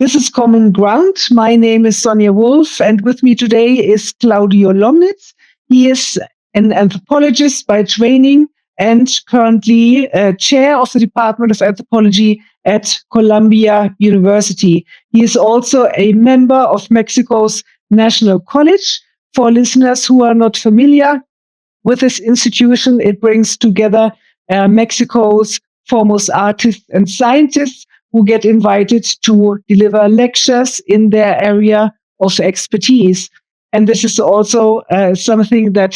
This is Common Ground. My name is Sonja Wolf, and with me today is Claudio Lomnitz. He is an anthropologist by training and currently chair of the Department of Anthropology at Columbia University. He is also a member of Mexico's National College. For listeners who are not familiar with this institution, it brings together Mexico's foremost artists and scientists who get invited to deliver lectures in their area of expertise. And this is also something that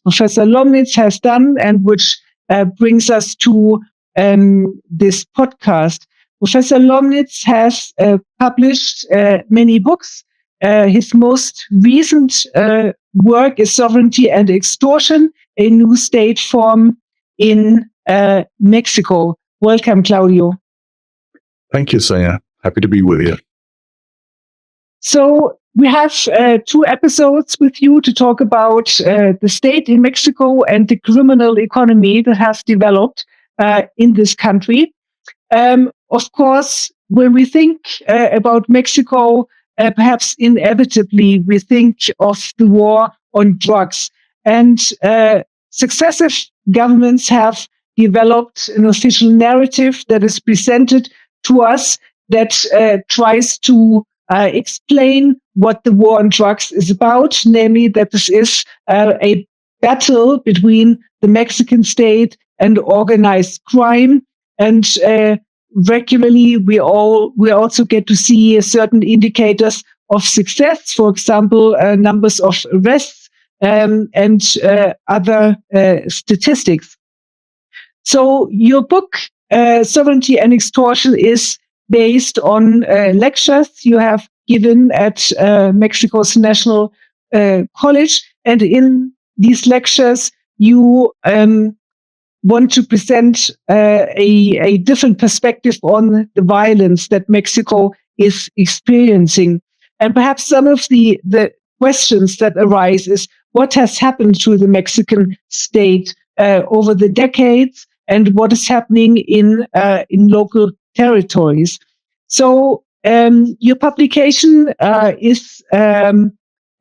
Professor Lomnitz has done, and which brings us to this podcast. Professor Lomnitz has published many books. His most recent work is Sovereignty and Extortion, a new state form in Mexico. Welcome, Claudio. Thank you, Sonja. Happy to be with you. So we have 2 episodes with you to talk about the state in Mexico and the criminal economy that has developed in this country. Of course, when we think about Mexico, perhaps inevitably we think of the war on drugs. And successive governments have developed an official narrative that is presented to us that tries to explain what the war on drugs is about, namely that this is a battle between the Mexican state and organized crime. And regularly, we also get to see certain indicators of success, for example, numbers of arrests and other statistics. So your book, Sovereignty and Extortion, is based on lectures you have given at Mexico's National College. And in these lectures, you want to present a different perspective on the violence that Mexico is experiencing. And perhaps some of the questions that arise is what has happened to the Mexican state over the decades, and what is happening in local territories. So your publication is, in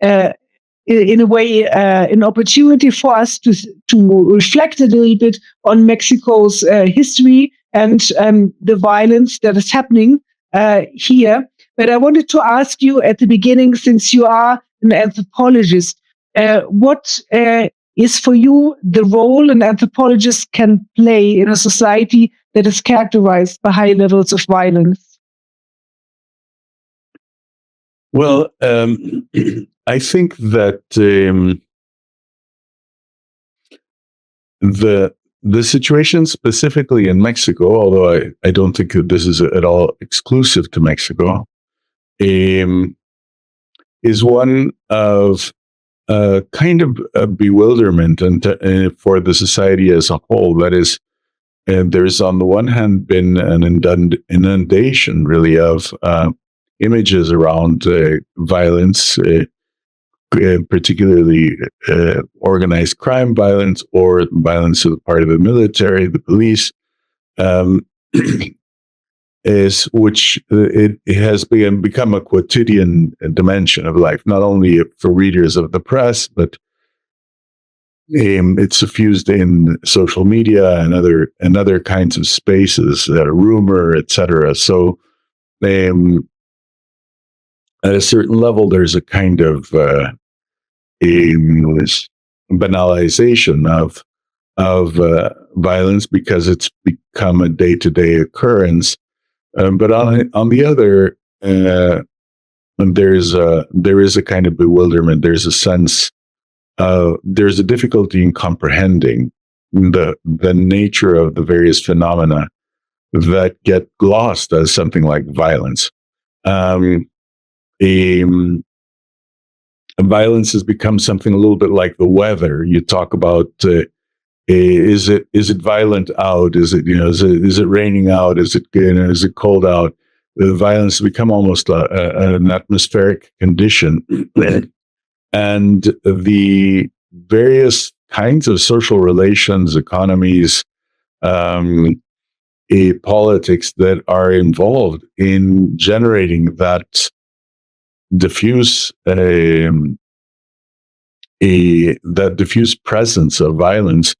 a way, an opportunity for us to reflect a little bit on Mexico's history and the violence that is happening here. But I wanted to ask you at the beginning, since you are an anthropologist, what is for you the role an anthropologist can play in a society that is characterized by high levels of violence? Well, I think that the situation specifically in Mexico, although I don't think that this is at all exclusive to Mexico, is one of kind of a bewilderment and for the society as a whole. That is, there's on the one hand been an inundation, really, of images around violence, particularly organized crime violence or violence on the part of the military, the police, which has become a quotidian dimension of life, not only for readers of the press, but it's suffused in social media and other kinds of spaces, rumor, etc. So, at a certain level, there's a kind of banalization of violence because it's become a day-to-day occurrence. But on the other, there is a kind of bewilderment. There's a sense, there's a difficulty in comprehending the nature of the various phenomena that get glossed as something like violence. Violence has become something a little bit like the weather. You talk about is it violent out? Is it raining out? Is it cold out? The violence has become almost an atmospheric condition, and the various kinds of social relations, economies, politics that are involved in generating that diffuse that diffuse presence of violence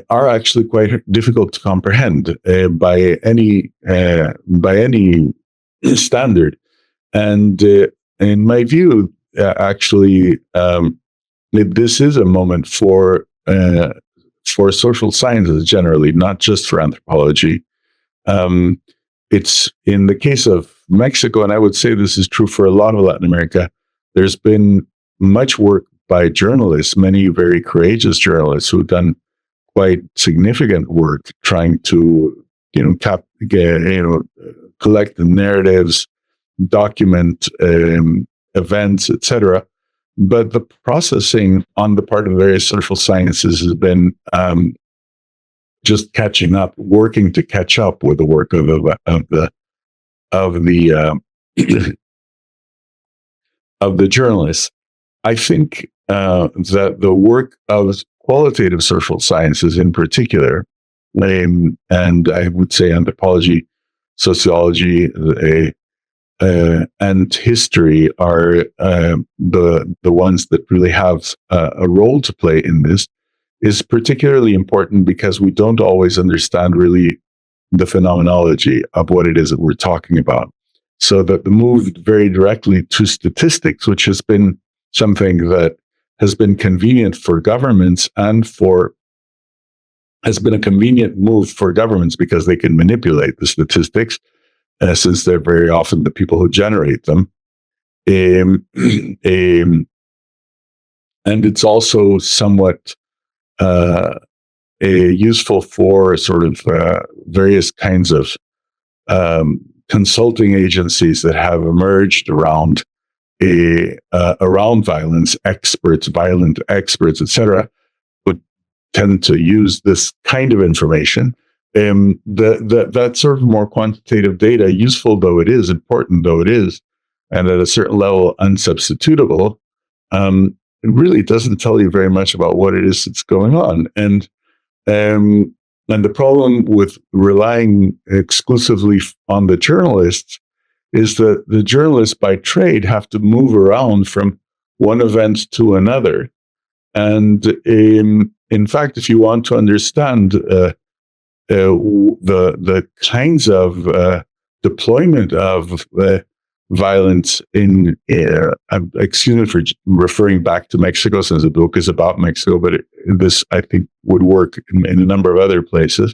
are actually quite difficult to comprehend by any standard. And in my view, actually, this is a moment for social sciences generally, not just for anthropology. It's in the case of Mexico, and I would say this is true for a lot of Latin America. There's been much work by journalists, many very courageous journalists who've done quite significant work trying to, collect the narratives, document events, etc. But the processing on the part of various social sciences has been just catching up, working to catch up with the work of the of the journalists. I think that the work of qualitative social sciences, in particular, and I would say anthropology, sociology, and history are the ones that really have a role to play in this, is particularly important because we don't always understand really the phenomenology of what it is that we're talking about. So that the move very directly to statistics, which has been something that has been convenient for governments has been a convenient move for governments because they can manipulate the statistics, since they're very often the people who generate them. And it's also somewhat useful for sort of various kinds of consulting agencies that have emerged around violence, violent experts, etc., would tend to use this kind of information. That sort of more quantitative data, useful though it is, important though it is, and at a certain level unsubstitutable, it really doesn't tell you very much about what it is that's going on. And the problem with relying exclusively on the journalists is that the journalists by trade have to move around from one event to another. And in fact, if you want to understand the kinds of deployment of violence in, excuse me for referring back to Mexico, since the book is about Mexico, but this, I think, would work in a number of other places.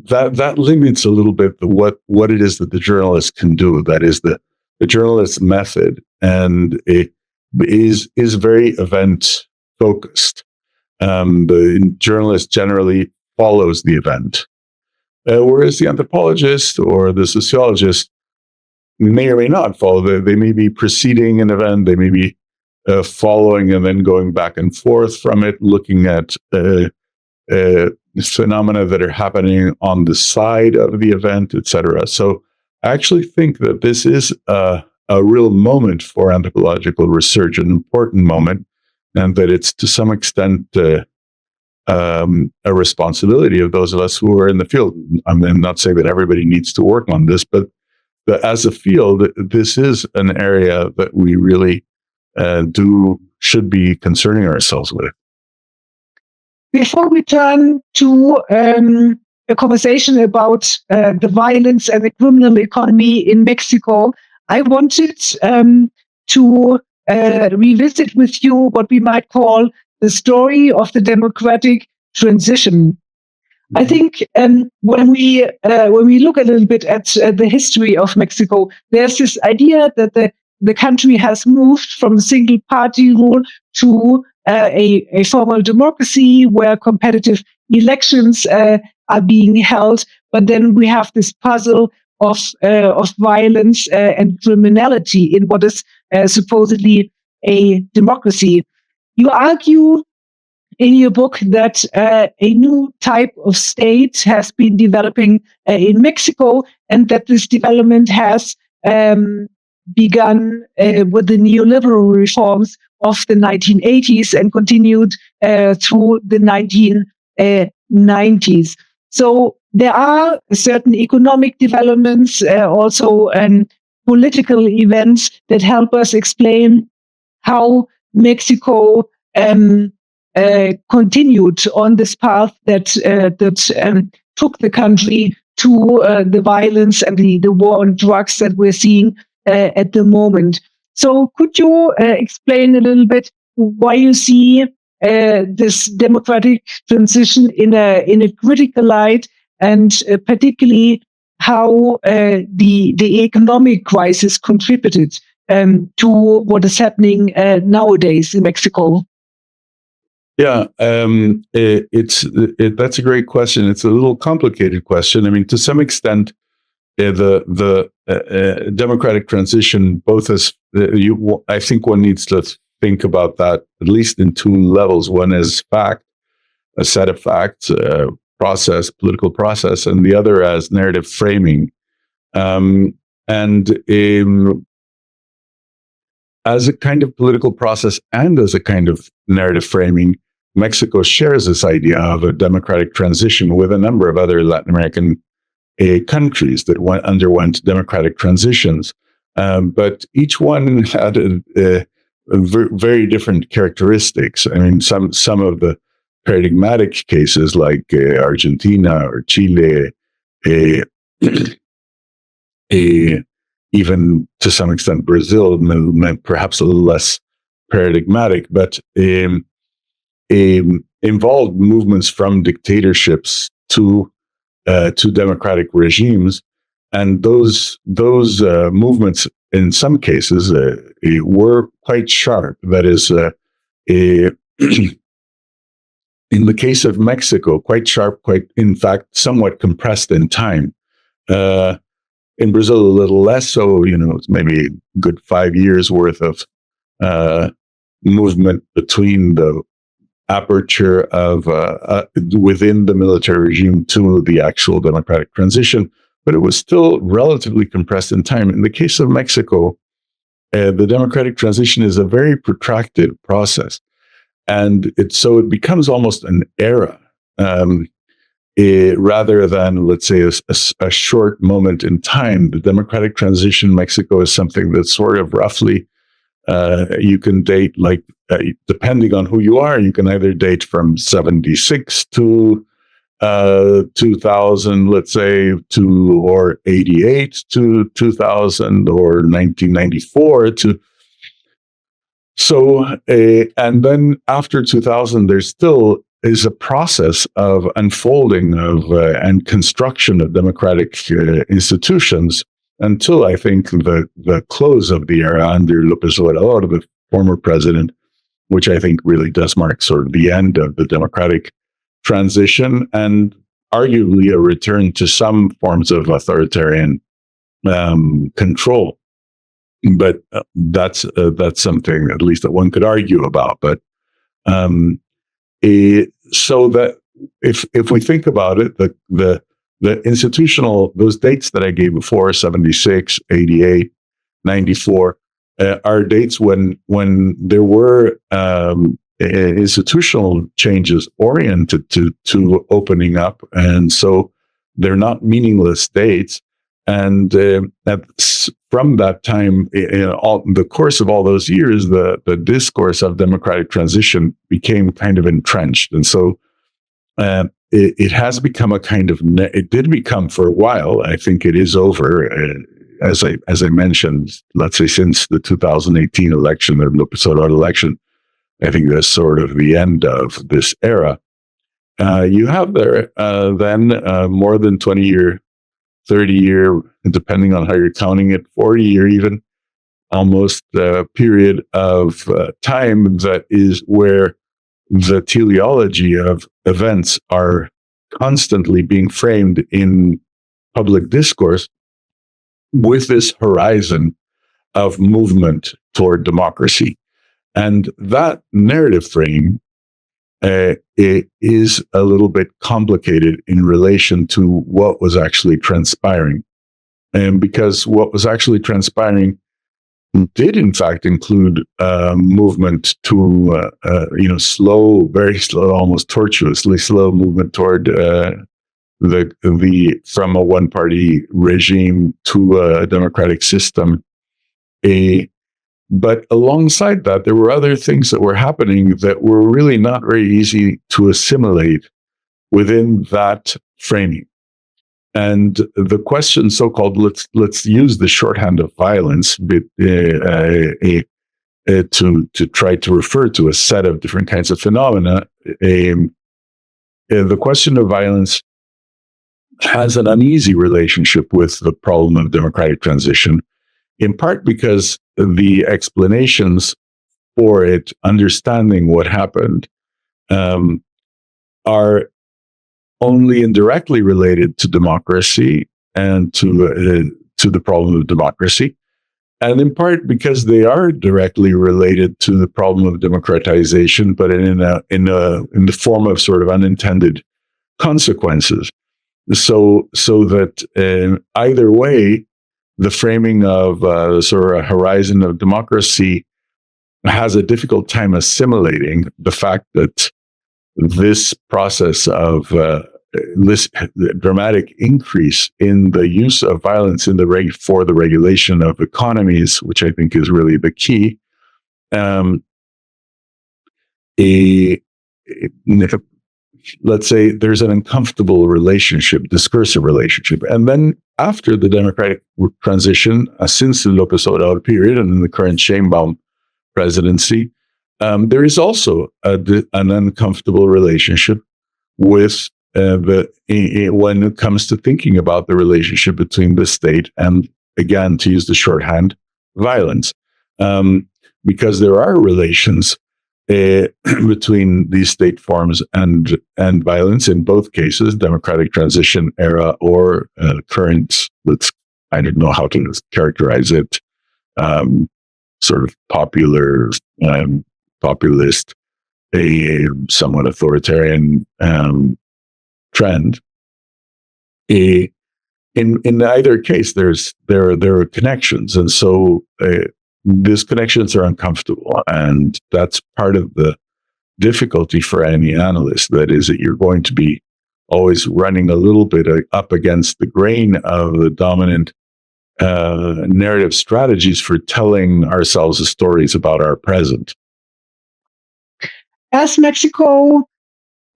That limits a little bit what it is that the journalist can do. That is the journalist's method, and it is very event focused. The journalist generally follows the event, whereas the anthropologist or the sociologist may or may not follow. They may be preceding an event, they may be following and then going back and forth from it, looking at phenomena that are happening on the side of the event, etc. So I actually think that this is a real moment for anthropological research, an important moment, and that it's to some extent a responsibility of those of us who are in the field. I'm not saying that everybody needs to work on this, but as a field, this is an area that we really should be concerning ourselves with. Before we turn to a conversation about the violence and the criminal economy in Mexico, I wanted to revisit with you what we might call the story of the democratic transition. I think when we look a little bit at the history of Mexico, there's this idea that the country has moved from single party rule to a formal democracy where competitive elections are being held. But then we have this puzzle of violence and criminality in what is supposedly a democracy. You argue in your book that a new type of state has been developing in Mexico, and that this development has begun with the neoliberal reforms of the 1980s and continued through the 90s. So there are certain economic developments, also political events that help us explain how Mexico continued on this path that took the country to the violence and the war on drugs that we're seeing at the moment. So could you explain a little bit why you see this democratic transition in a critical light, and particularly how the economic crisis contributed to what is happening nowadays in Mexico? Yeah, that's a great question. It's a little complicated question. I mean, to some extent, the democratic transition, both as I think one needs to think about that at least in two levels. One is fact, a set of facts, process, political process, and the other as narrative framing. And as a kind of political process and as a kind of narrative framing, Mexico shares this idea of a democratic transition with a number of other Latin American countries that underwent democratic transitions. But each one had very different characteristics. I mean, some of the paradigmatic cases like Argentina or Chile, even to some extent Brazil, perhaps a little less paradigmatic, but involved movements from dictatorships to democratic regimes, and those movements, in some cases, were quite sharp. That is, in the case of Mexico, quite sharp, in fact, somewhat compressed in time. In Brazil, a little less so. It's maybe a good 5 years worth of movement between the aperture of within the military regime to the actual democratic transition, but it was still relatively compressed in time. In the case of Mexico, the democratic transition is a very protracted process, and it becomes almost an era rather than, let's say, a short moment in time. The democratic transition in Mexico is something that's sort of roughly you can date, like, depending on who you are, you can either date from 76 to 2000, let's say, or 88 to 2000, or 1994 to. So, and then after 2000, there still is a process of unfolding of and construction of democratic institutions, until I think the close of the era under López Obrador, the former president, which I think really does mark sort of the end of the democratic transition, and arguably a return to some forms of authoritarian control. But that's something, at least, that one could argue about. But so that if we think about it, the institutional, those dates that I gave before, 76, 88, 94, are dates when there were institutional changes oriented to opening up, and so they're not meaningless dates. And from that time, in the course of all those years, the discourse of democratic transition became kind of entrenched, and so it has become a kind of. It did become for a while. I think it is over. As I mentioned, let's say since the 2018 election, the López Obrador election, I think that's sort of the end of this era. You have there then more than 20-year, 30-year, depending on how you're counting it, 40-year even, almost period of time that is where the teleology of events are constantly being framed in public discourse with this horizon of movement toward democracy. And that narrative frame it is a little bit complicated in relation to what was actually transpiring. And because what was actually transpiring did in fact include movement to, slow, very slow, almost tortuously slow movement toward the from a one-party regime to a democratic system. But alongside that, there were other things that were happening that were really not very easy to assimilate within that framing. And the question, so-called, let's use the shorthand of violence, to try to refer to a set of different kinds of phenomena. The question of violence has an uneasy relationship with the problem of democratic transition, in part because the explanations for it, understanding what happened, are only indirectly related to democracy and to the problem of democracy, and in part because they are directly related to the problem of democratization, but in the form of sort of unintended consequences. So that either way, the framing of sort of a horizon of democracy has a difficult time assimilating the fact that this process of this dramatic increase in the use of violence for the regulation of economies, which I think is really the key, let's say there's an uncomfortable discursive relationship. And then after the democratic transition, since the López Obrador period and in the current Sheinbaum presidency, there is also an uncomfortable relationship with when it comes to thinking about the relationship between the state and, again, to use the shorthand, violence, because there are relations between these state forms and violence in both cases, democratic transition era or current. I don't know how to characterize it. Sort of populist, a somewhat authoritarian trend. In either case, there are connections, and so these connections are uncomfortable, and that's part of the difficulty for any analyst. That is, that you're going to be always running a little bit up against the grain of the dominant narrative strategies for telling ourselves the stories about our present. As Mexico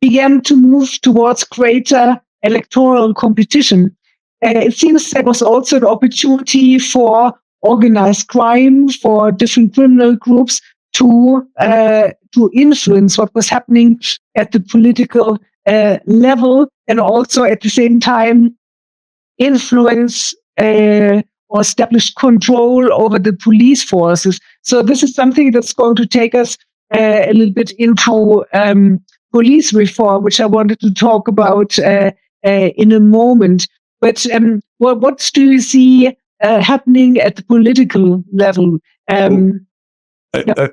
began to move towards greater electoral competition, it seems there was also an opportunity for organized crime, for different criminal groups to influence what was happening at the political level, and also at the same time influence or establish control over the police forces. So this is something that's going to take us a little bit into police reform, which I wanted to talk about in a moment. But what do you see happening at the political level? In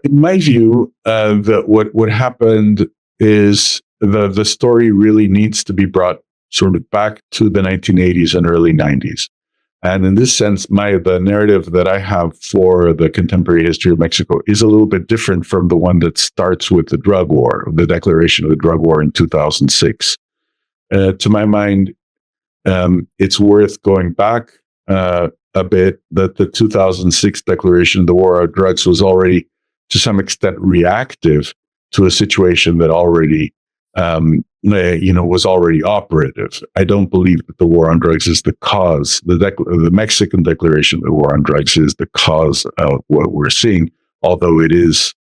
my view, that what happened is the story really needs to be brought sort of back to the 1980s and early 90s. And in this sense, the narrative that I have for the contemporary history of Mexico is a little bit different from the one that starts with the drug war, the declaration of the drug war in 2006. To my mind, it's worth going back a bit, that the 2006 declaration of the war on drugs was already, to some extent, reactive to a situation that already was already operative. I don't believe that the war on drugs is the cause. The Mexican declaration of the war on drugs is the cause of what we're seeing, although it is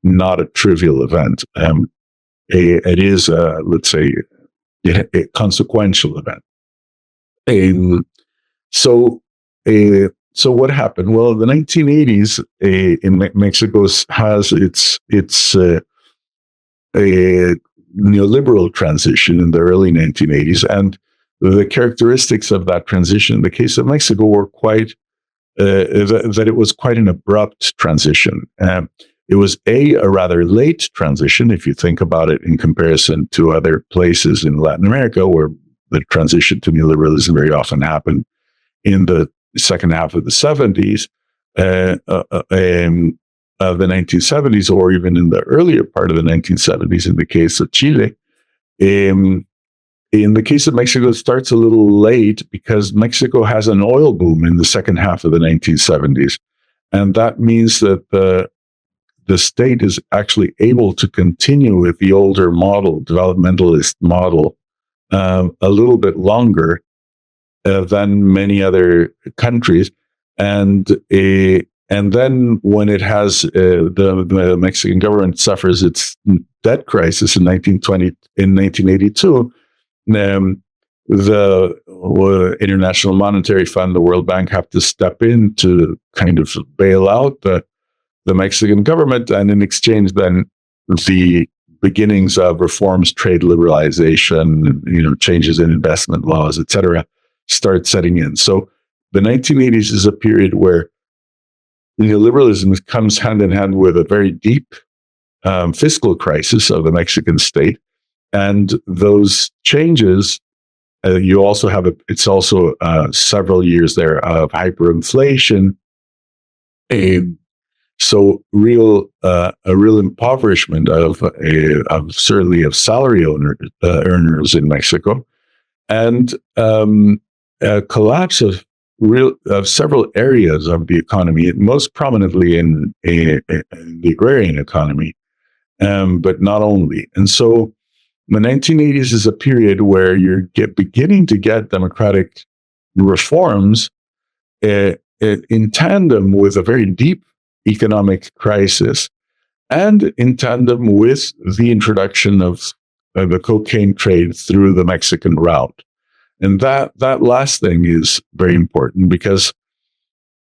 not a trivial event. It is, let's say, a consequential event. So what happened? Well, the 1980s in Mexico has its a neoliberal transition in the early 1980s, and the characteristics of that transition in the case of Mexico were quite that it was quite an abrupt transition. It was a rather late transition, if you think about it in comparison to other places in Latin America, where the transition to neoliberalism very often happened in the second half of the 70s. of the 1970s, or even in the earlier part of the 1970s, in the case of Chile. In the case of Mexico, it starts a little late because Mexico has an oil boom in the second half of the 1970s. And that means that the state is actually able to continue with the older model, developmentalist model, a little bit longer than many other countries. And then when it has the Mexican government suffers its debt crisis in 1982, the International Monetary Fund, the World Bank, have to step in to kind of bail out the Mexican government, and in exchange, then the beginnings of reforms, trade liberalization, changes in investment laws, etc., start setting in. So the 1980s is a period where neoliberalism comes hand in hand with a very deep fiscal crisis of the Mexican state, and those changes. You also have it's also several years there of hyperinflation, so a real impoverishment of certainly of salary earners in Mexico, and a collapse of several areas of the economy, most prominently in the agrarian economy, but not only. And so the 1980s is a period where you're beginning to get democratic reforms in tandem with a very deep economic crisis, and in tandem with the introduction of the cocaine trade through the Mexican route. And that last thing is very important, because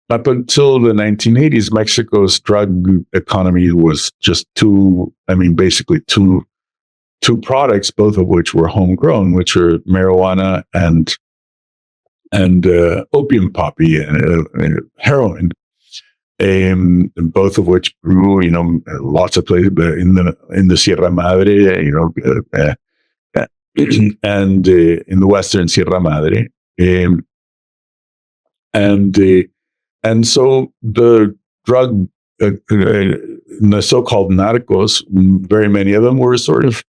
up until the 1980s, Mexico's drug economy was just basically two products, both of which were homegrown, which are marijuana and opium poppy and heroin, both of which grew, lots of places in the Sierra Madre, and in the Western Sierra Madre, and so the drug, the so-called narcos, very many of them were sort of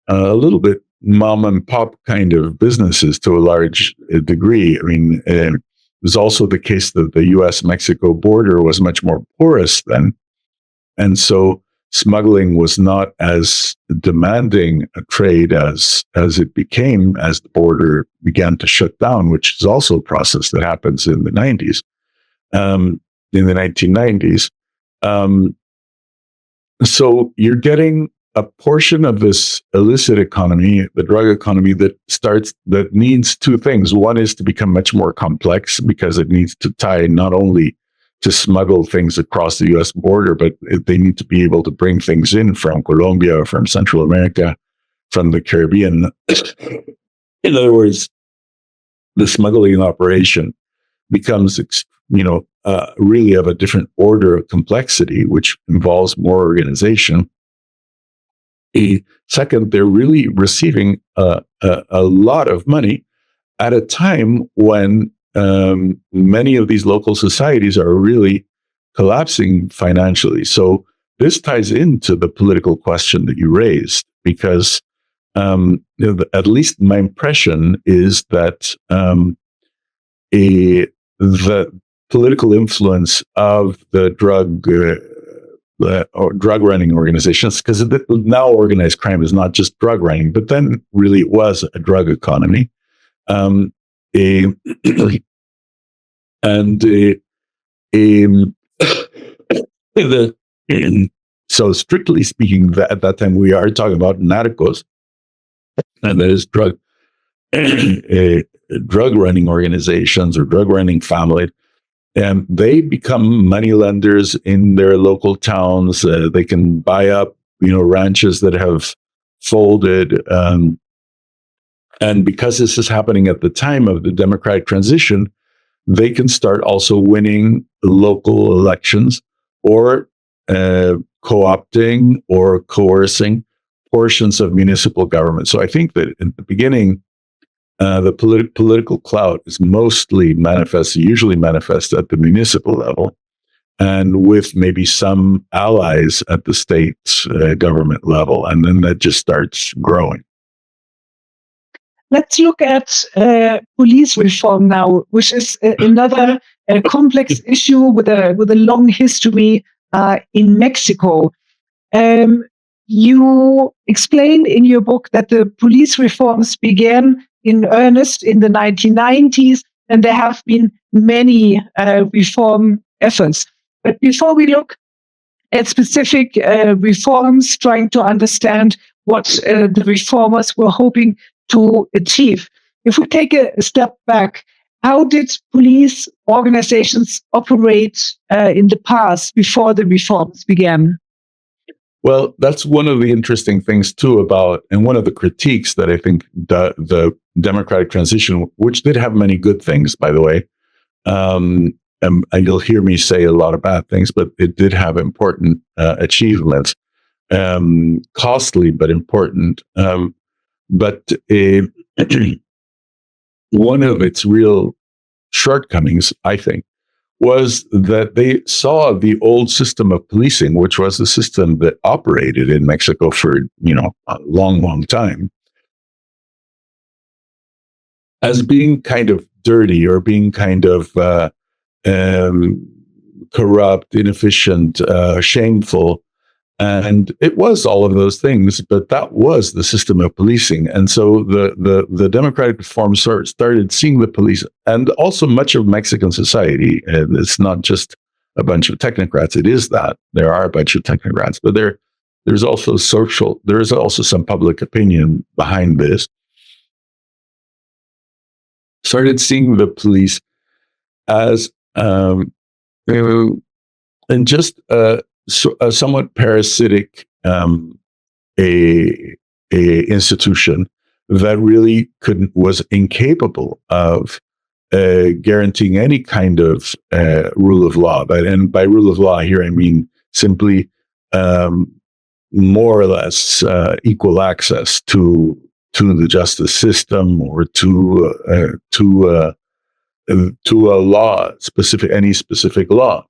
a little bit mom and pop kind of businesses to a large degree. It was also the case that the U.S.-Mexico border was much more porous then, and so smuggling was not as demanding a trade as it became as the border began to shut down, which is also a process that happens in the 90s, in the 1990s. So you're getting a portion of this illicit economy, the drug economy, that needs two things. One is to become much more complex, because it needs to tie not only to smuggle things across the U.S. border, but they need to be able to bring things in from Colombia or from Central America, from the Caribbean. In other words, the smuggling operation becomes, really of a different order of complexity, which involves more organization. Second, they're really receiving a lot of money at a time when many of these local societies are really collapsing financially. So this ties into the political question that you raised, because at least my impression is that the political influence of the drug running organizations, because now organized crime is not just drug running, but then really it was a drug economy. So strictly speaking, at that time we are talking about narcos, and that is drug running organizations or drug running families. And they become money lenders in their local towns. They can buy up, ranches that have folded. And because this is happening at the time of the democratic transition, they can start also winning local elections, or co-opting or coercing portions of municipal government. So I think that in the beginning, the political clout is usually manifest at the municipal level, and with maybe some allies at the state government level. And then that just starts growing. Let's look at police reform now, which is another complex issue with a long history in Mexico. You explain in your book that the police reforms began in earnest in the 1990s, and there have been many reform efforts. But before we look at specific reforms, trying to understand what the reformers were hoping to achieve, if we take a step back, how did police organizations operate in the past before the reforms began? Well, that's one of the interesting things too about, and one of the critiques that I think the democratic transition, which did have many good things, by the way, and you'll hear me say a lot of bad things, but it did have important achievements, costly but important. But one of its real shortcomings, I think, was that they saw the old system of policing, which was the system that operated in Mexico for a long, long time, as being kind of dirty or being kind of corrupt, inefficient, shameful. And it was all of those things, but that was the system of policing. And so the democratic reform started seeing the police, and also much of Mexican society. And it's not just a bunch of technocrats. It is that there are a bunch of technocrats, but there's also there is also some public opinion behind this. Started seeing the police as and just a somewhat parasitic a institution that really was incapable of guaranteeing any kind of rule of law. And by rule of law here, I mean simply more or less equal access to the justice system or to a law, any specific law.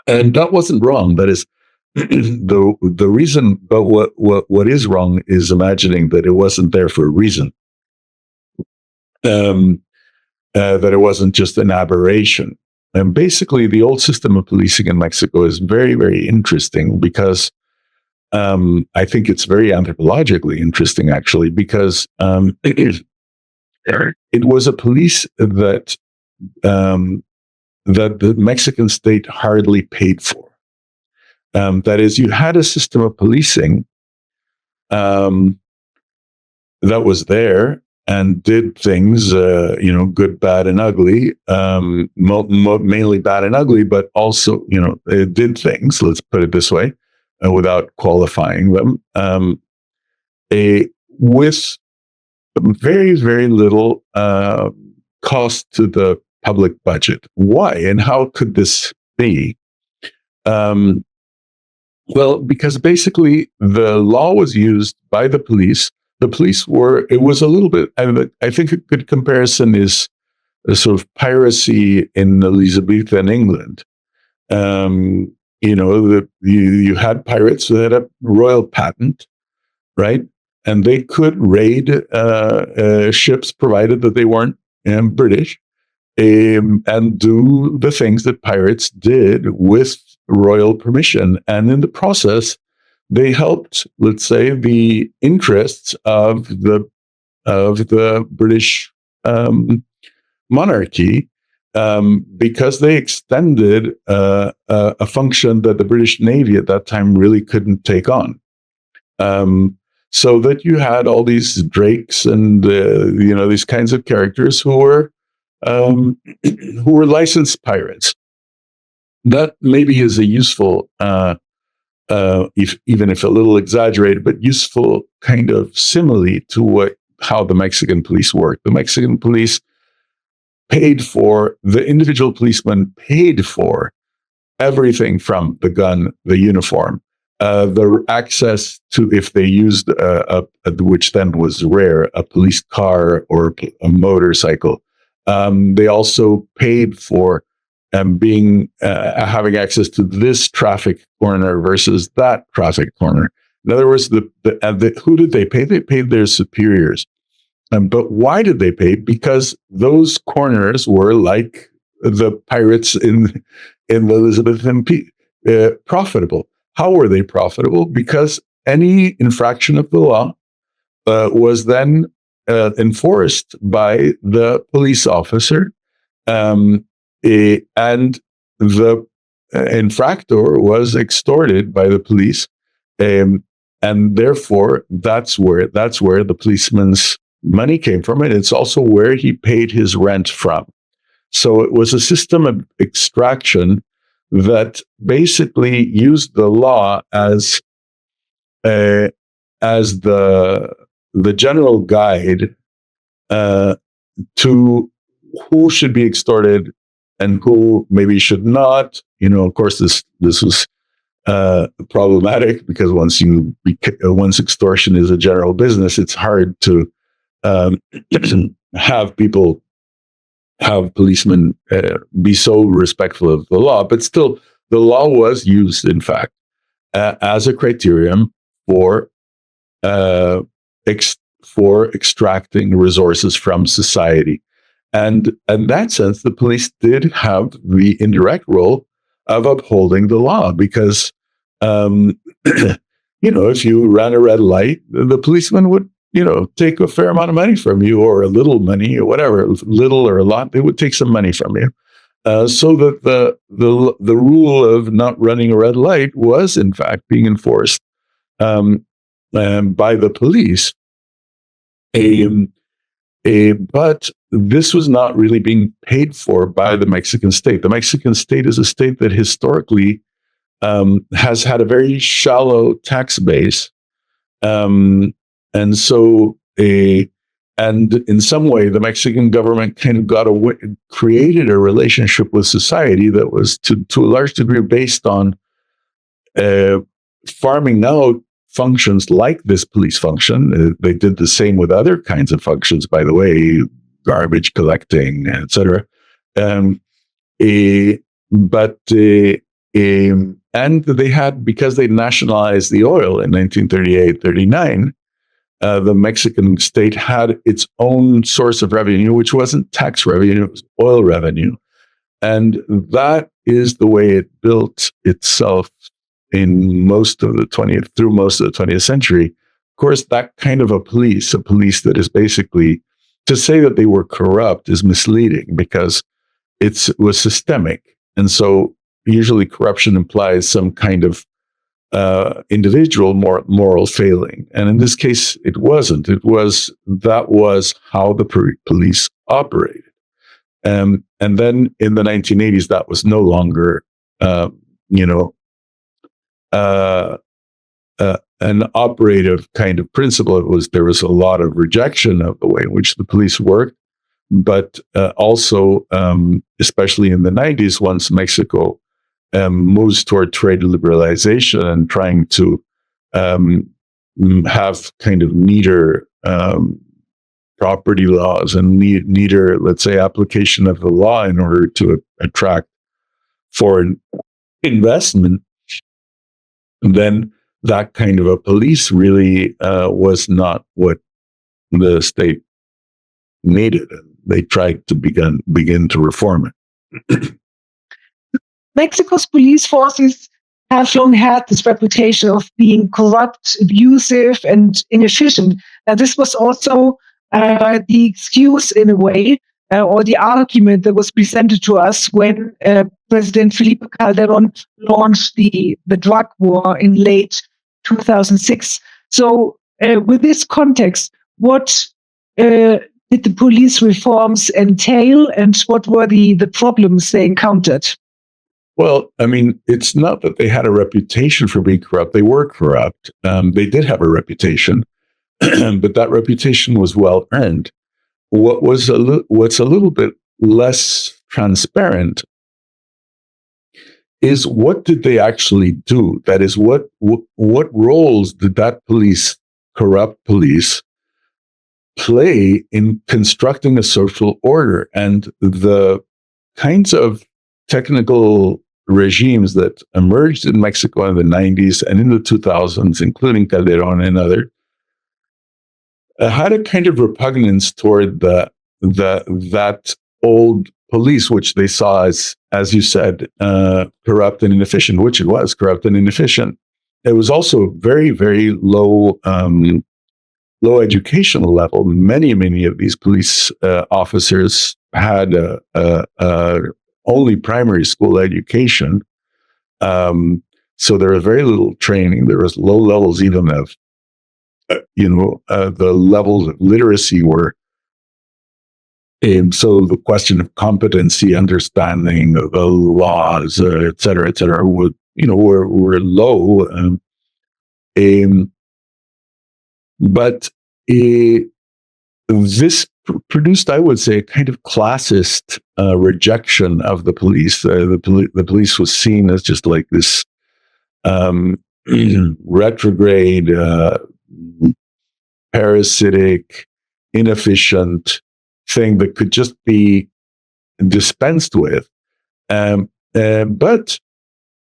And that wasn't wrong. That is the reason. But what is wrong is imagining that it wasn't there for a reason. That it wasn't just an aberration. And basically, the old system of policing in Mexico is very, very interesting because I think it's very anthropologically interesting, actually, because it was a police that the Mexican state hardly paid for. That is, you had a system of policing that was there and did things, good, bad, and ugly, mainly bad and ugly, but also, it did things, let's put it this way, without qualifying them, with very, very little cost to the public budget. Why and how could this be? Well, because basically the law was used by the police. The police it was a little bit, I think a good comparison is a sort of piracy in Elizabethan England. You had pirates who had a royal patent, right? And they could raid ships provided that they weren't British. And do the things that pirates did with royal permission. And in the process, they helped, let's say, the interests of the British monarchy because they extended a function that the British Navy at that time really couldn't take on. So that you had all these drakes and these kinds of characters who were licensed pirates. That maybe is a useful, even if a little exaggerated, but useful kind of simile to how the Mexican police worked. The Mexican police the individual policeman paid for everything from the gun, the uniform, the access to, if they used, which then was rare, a police car or a motorcycle. They also paid for being having access to this traffic corner versus that traffic corner. In other words, who did they pay? They paid their superiors. But why did they pay? Because those corners were like the pirates in the Elizabethan profitable. How were they profitable? Because any infraction of the law was then enforced by the police officer, and the infractor was extorted by the police, and therefore that's where the policeman's money came from, and it's also where he paid his rent from. So it was a system of extraction that basically used the law as the general guide to who should be extorted and who maybe should not. Of course, this was problematic, because once extortion is a general business, it's hard to have policemen be so respectful of the law. But still, the law was used, in fact, as a criterion for extracting resources from society. And in that sense, the police did have the indirect role of upholding the law, because, if you ran a red light, the policeman would, take a fair amount of money from you, or a little money, or whatever, little or a lot, they would take some money from you. So that the rule of not running a red light was, in fact, being enforced by the police. But this was not really being paid for by the Mexican state. The Mexican state is a state that historically has had a very shallow tax base. And so, and in some way, the Mexican government kind of created a relationship with society that was to a large degree based on farming out functions like this police function. They did the same with other kinds of functions, by the way, garbage collecting, etc. And they had, because they nationalized the oil in 1938-39, the Mexican state had its own source of revenue, which wasn't tax revenue, it was oil revenue. And that is the way it built itself through most of the 20th century. Of course, that kind of a police that is basically, to say that they were corrupt is misleading, because it was systemic. And so usually corruption implies some kind of individual moral failing. And in this case, it wasn't. That was how the police operated. And then in the 1980s, that was no longer, an operative kind of principle. There was a lot of rejection of the way in which the police worked, but also, especially in the 90s, once Mexico moves toward trade liberalization and trying to have kind of neater property laws and neater, let's say, application of the law in order to attract foreign investment, then that kind of a police really was not what the state needed. They tried to begin to reform it. Mexico's police forces have long had this reputation of being corrupt, abusive, and inefficient. This was also the excuse, in a way, or the argument that was presented to us when President Felipe Calderon launched the drug war in late 2006. So with this context, what did the police reforms entail, and what were the problems they encountered? Well, I mean, it's not that they had a reputation for being corrupt. They were corrupt. They did have a reputation, but that reputation was well earned. What's a little bit less transparent is, what did they actually do? That is, what roles did that corrupt police, play in constructing a social order? And the kinds of technical regimes that emerged in Mexico in the 90s and in the 2000s, including Calderon and others, had a kind of repugnance toward that old police, which they saw as you said, corrupt and inefficient, which it was corrupt and inefficient. It was also very, very low educational level. Many of these police officers had only primary school education. So there was very little training. There was low levels even of, the levels of literacy were. So the question of competency, understanding of the laws, et cetera, were low. But this produced, I would say, a kind of classist rejection of the police. The police was seen as just like this retrograde, parasitic, inefficient thing that could just be dispensed with. But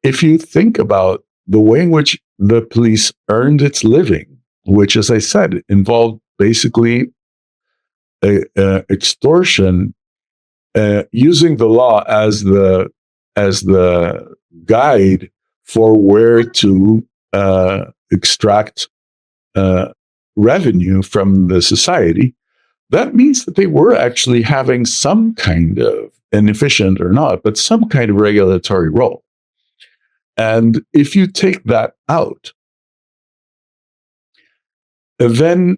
if you think about the way in which the police earned its living, which, as I said, involved basically extortion, using the law as the guide for where to extract revenue from the society, that means that they were actually having some kind of, inefficient or not, but some kind of regulatory role. And if you take that out, then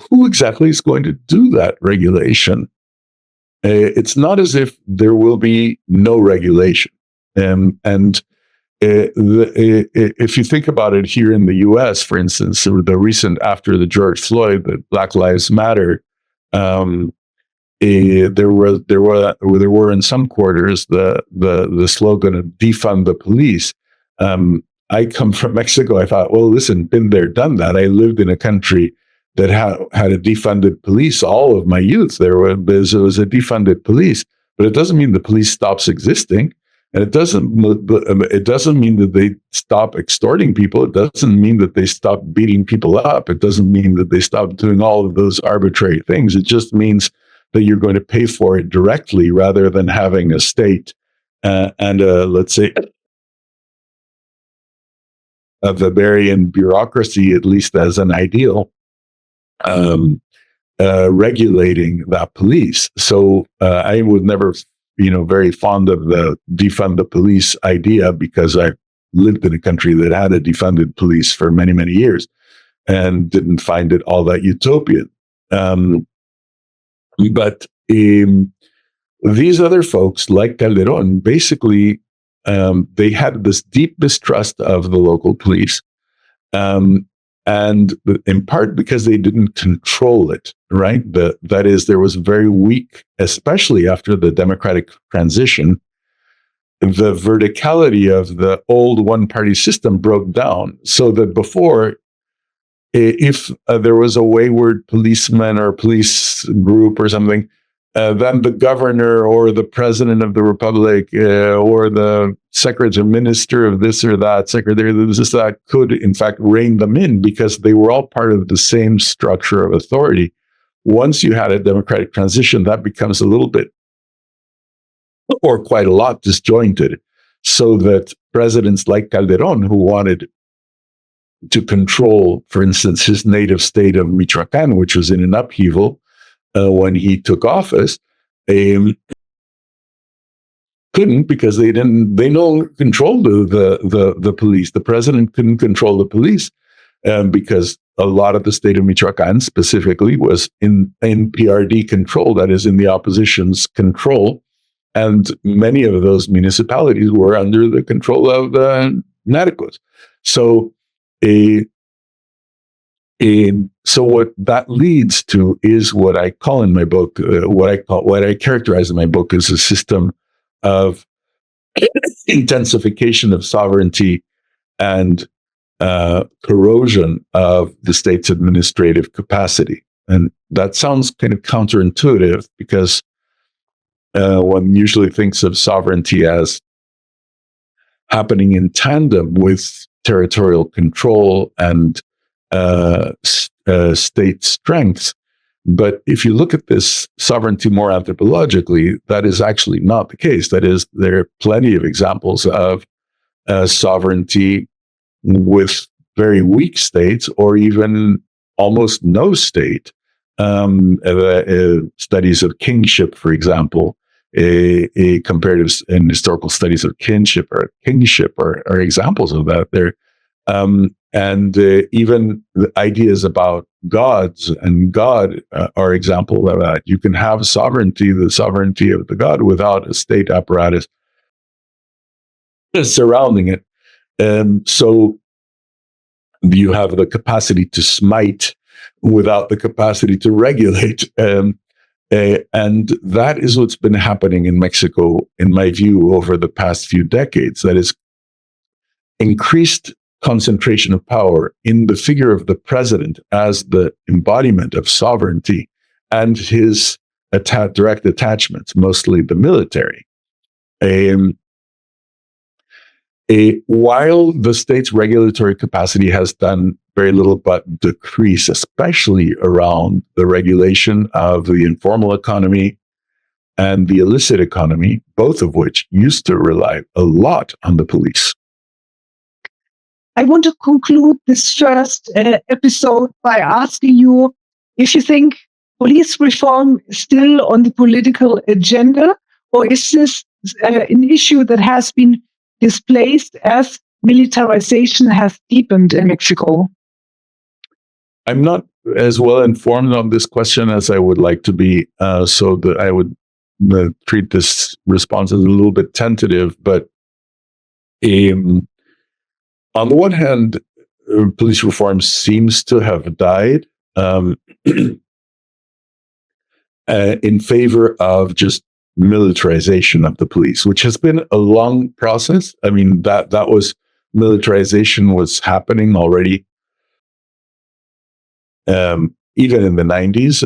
who exactly is going to do that regulation? It's not as if there will be no regulation. And if you think about it here in the US, for instance, the recent, after the George Floyd, the Black Lives Matter, there were in some quarters the slogan of defund the police. I come from Mexico. I thought, well, listen, been there, done that. I lived in a country that had a defunded police all of my youth. There was a defunded police, but it doesn't mean the police stops existing, and it doesn't mean that they stop extorting people. It doesn't mean that they stop beating people up. It doesn't mean that they stop doing all of those arbitrary things. It just means that you're going to pay for it directly rather than having a state and let's say a Weberian bureaucracy, at least as an ideal, regulating that police. So I was never, very fond of the defund the police idea, because I lived in a country that had a defunded police for many, many years and didn't find it all that utopian. But these other folks, like Calderon, basically, they had this deep mistrust of the local police, and in part because they didn't control it, right? That is, there was very weak, especially after the democratic transition, the verticality of the old one-party system broke down, so that before, if there was a wayward policeman or police group or something, then the governor or the president of the republic or the secretary minister of this or that, secretary of this or that, could in fact rein them in, because they were all part of the same structure of authority. Once you had a democratic transition, that becomes a little bit, or quite a lot, disjointed, so that presidents like Calderon, who wanted to control, for instance, his native state of Michoacán, which was in an upheaval when he took office, couldn't, because they no control the police. The president couldn't control the police because a lot of the state of Michoacán specifically was in PRD control, that is, in the opposition's control, and many of those municipalities were under the control of the narcos. So so what that leads to is what I call in my book, what I characterize in my book as a system of intensification of sovereignty and corrosion of the state's administrative capacity. And that sounds kind of counterintuitive, because one usually thinks of sovereignty as happening in tandem with territorial control and state strengths. But if you look at this sovereignty more anthropologically, that is actually not the case. That is, there are plenty of examples of sovereignty with very weak states, or even almost no state. Studies of kingship, for example, a comparative and historical studies of kingship are examples of that. There, and even the ideas about gods and God are example of that. You can have sovereignty, the sovereignty of the God, without a state apparatus surrounding it. So you have the capacity to smite without the capacity to regulate. And that is what's been happening in Mexico, in my view, over the past few decades. That is increased concentration of power in the figure of the president as the embodiment of sovereignty, and his direct attachments, mostly the military. While the state's regulatory capacity has done very little but decrease, especially around the regulation of the informal economy and the illicit economy, both of which used to rely a lot on the police. I want to conclude this first episode by asking you if you think police reform is still on the political agenda, or is this an issue that has been displaced as militarization has deepened in Mexico? I'm not as well informed on this question as I would like to be, so that I would treat this response as a little bit tentative. But on the one hand, police reform seems to have died in favor of just militarization of the police, which has been a long process. I mean, that was militarization was happening already. Even in the 90s,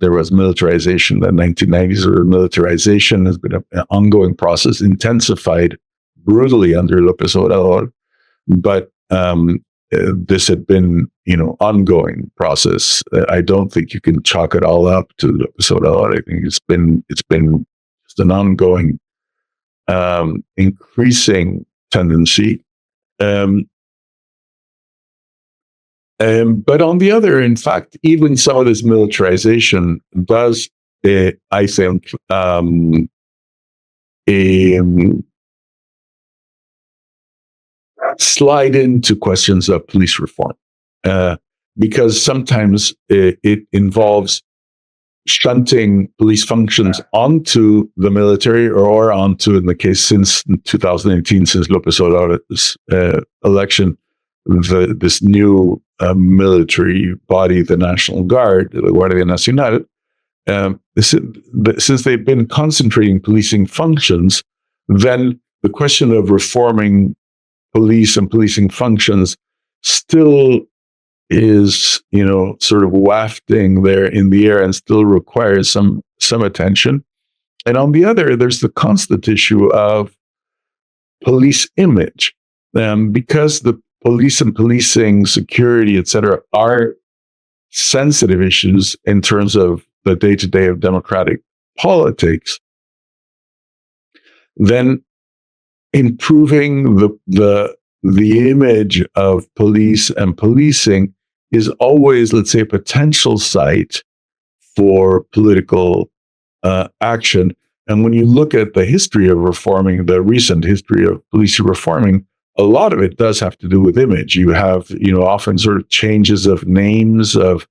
there was militarization. The 1990s, or militarization has been an ongoing process, intensified brutally under López Obrador. But this had been, ongoing process. I don't think you can chalk it all up to López Obrador. I think it's been just an ongoing, increasing tendency. But on the other, in fact, even some of this militarization does, I think, slide into questions of police reform, because sometimes it involves shunting police functions onto the military, or onto, in the case since 2018, since López Obrador's election, this new military body, the National Guard, the Guardia Nacional. Since they've been concentrating policing functions, then the question of reforming police and policing functions still is, sort of wafting there in the air, and still requires some attention. And on the other, there's the constant issue of police image, because the police and policing, security, etc., are sensitive issues in terms of the day-to-day of democratic politics. Then improving the image of police and policing is always, let's say, a potential site for political action. And when you look at the history of reforming, the recent history of police reforming, a lot of it does have to do with image. You have, often sort of changes of names of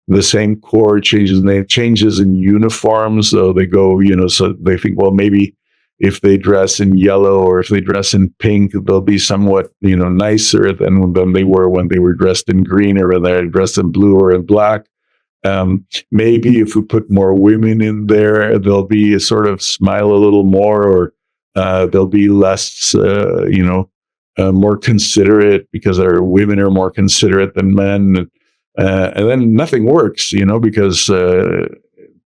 the same corps, changes in uniforms. So they go, so they think, well, maybe if they dress in yellow or if they dress in pink, they'll be somewhat, nicer than they were when they were dressed in green, or when they're dressed in blue or in black. Maybe if we put more women in there, they'll be a sort of smile a little more, or they'll be less, more considerate, because our women are more considerate than men. And then nothing works, because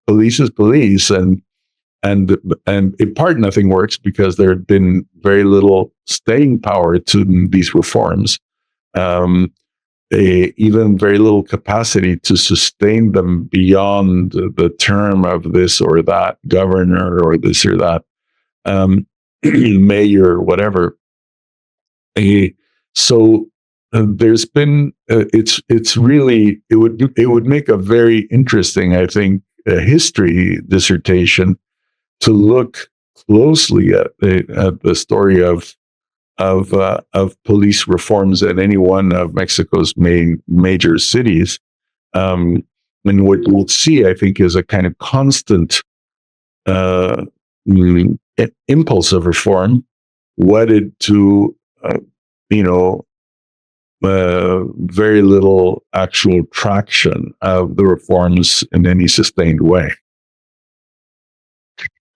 police is police. And and in part nothing works because there had been very little staying power to these reforms, even very little capacity to sustain them beyond the term of this or that governor or this or that mayor, whatever. So there's been it's really it would make a very interesting, I think, history dissertation to look closely at the story of police reforms in any one of Mexico's major cities. And what we'll see, I think, is a kind of constant impulse of reform wedded to very little actual traction of the reforms in any sustained way.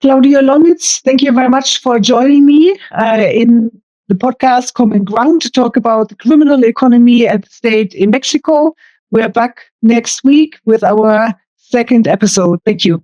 Claudio Lomnitz, thank you very much for joining me in the podcast Common Ground to talk about the criminal economy and the state in Mexico. We're back next week with our second episode. Thank you.